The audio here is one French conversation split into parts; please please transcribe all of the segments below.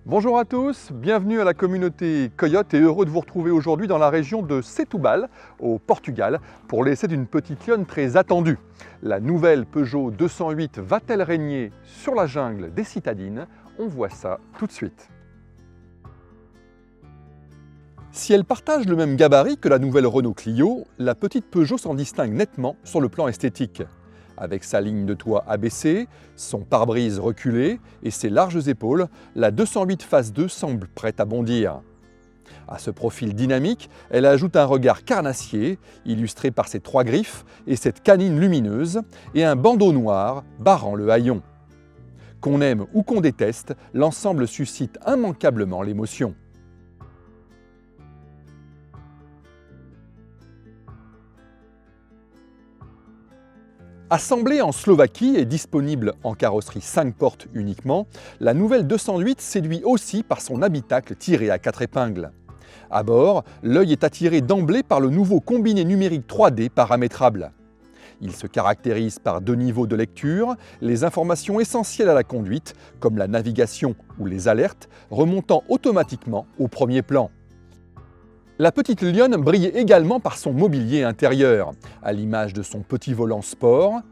Bonjour à tous, bienvenue à la communauté Coyote et heureux de vous retrouver aujourd'hui dans la région de Setúbal, au Portugal, pour l'essai d'une petite lionne très attendue. La nouvelle Peugeot 208 va-t-elle régner sur la jungle des citadines? On voit ça tout de suite. Si elle partage le même gabarit que la nouvelle Renault Clio, la petite Peugeot s'en distingue nettement sur le plan esthétique. Avec sa ligne de toit abaissée, son pare-brise reculé et ses larges épaules, la 208 Phase 2 semble prête à bondir. À ce profil dynamique, elle ajoute un regard carnassier, illustré par ses 3 griffes et cette canine lumineuse, et un bandeau noir barrant le haillon. Qu'on aime ou qu'on déteste, l'ensemble suscite immanquablement l'émotion. Assemblée en Slovaquie et disponible en carrosserie 5 portes uniquement, la nouvelle 208 séduit aussi par son habitacle tiré à 4 épingles. À bord, l'œil est attiré d'emblée par le nouveau combiné numérique 3D paramétrable. Il se caractérise par 2 niveaux de lecture, les informations essentielles à la conduite, comme la navigation ou les alertes, remontant automatiquement au premier plan. La petite lionne brille également par son mobilier intérieur, à l'image de son petit volant sport,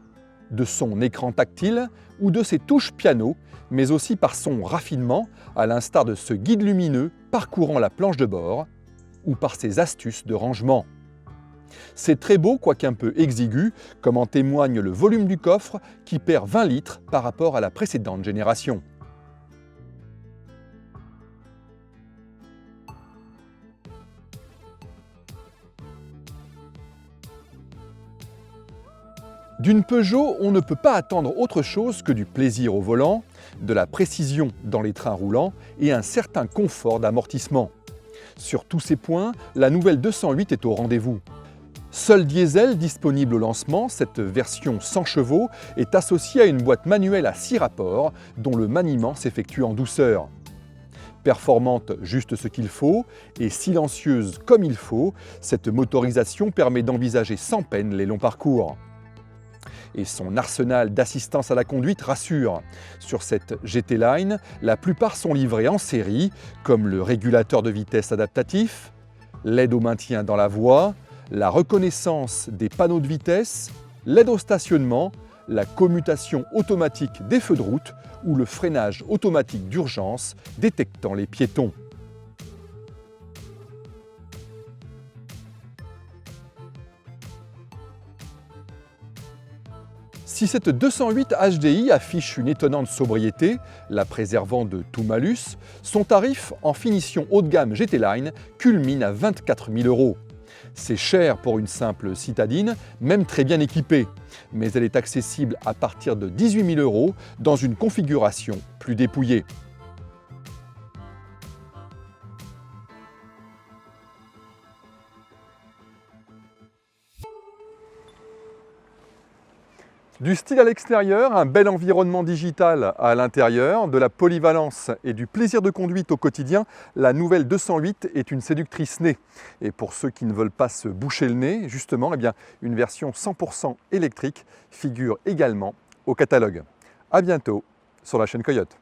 de son écran tactile ou de ses touches piano, mais aussi par son raffinement, à l'instar de ce guide lumineux parcourant la planche de bord, ou par ses astuces de rangement. C'est très beau, quoique un peu exigu, comme en témoigne le volume du coffre qui perd 20 litres par rapport à la précédente génération. D'une Peugeot, on ne peut pas attendre autre chose que du plaisir au volant, de la précision dans les trains roulants et un certain confort d'amortissement. Sur tous ces points, la nouvelle 208 est au rendez-vous. Seul diesel disponible au lancement, cette version 100 chevaux est associée à une boîte manuelle à 6 rapports dont le maniement s'effectue en douceur. Performante juste ce qu'il faut et silencieuse comme il faut, cette motorisation permet d'envisager sans peine les longs parcours. Et son arsenal d'assistance à la conduite rassure. Sur cette GT Line, la plupart sont livrés en série, comme le régulateur de vitesse adaptatif, l'aide au maintien dans la voie, la reconnaissance des panneaux de vitesse, l'aide au stationnement, la commutation automatique des feux de route ou le freinage automatique d'urgence détectant les piétons. Si cette 208 HDI affiche une étonnante sobriété, la préservant de tout malus, son tarif en finition haut de gamme GT Line culmine à 24 000 €. C'est cher pour une simple citadine, même très bien équipée, mais elle est accessible à partir de 18 000 € dans une configuration plus dépouillée. Du style à l'extérieur, un bel environnement digital à l'intérieur, de la polyvalence et du plaisir de conduite au quotidien, la nouvelle 208 est une séductrice née. Et pour ceux qui ne veulent pas se boucher le nez, justement, une version 100% électrique figure également au catalogue. À bientôt sur la chaîne Coyote.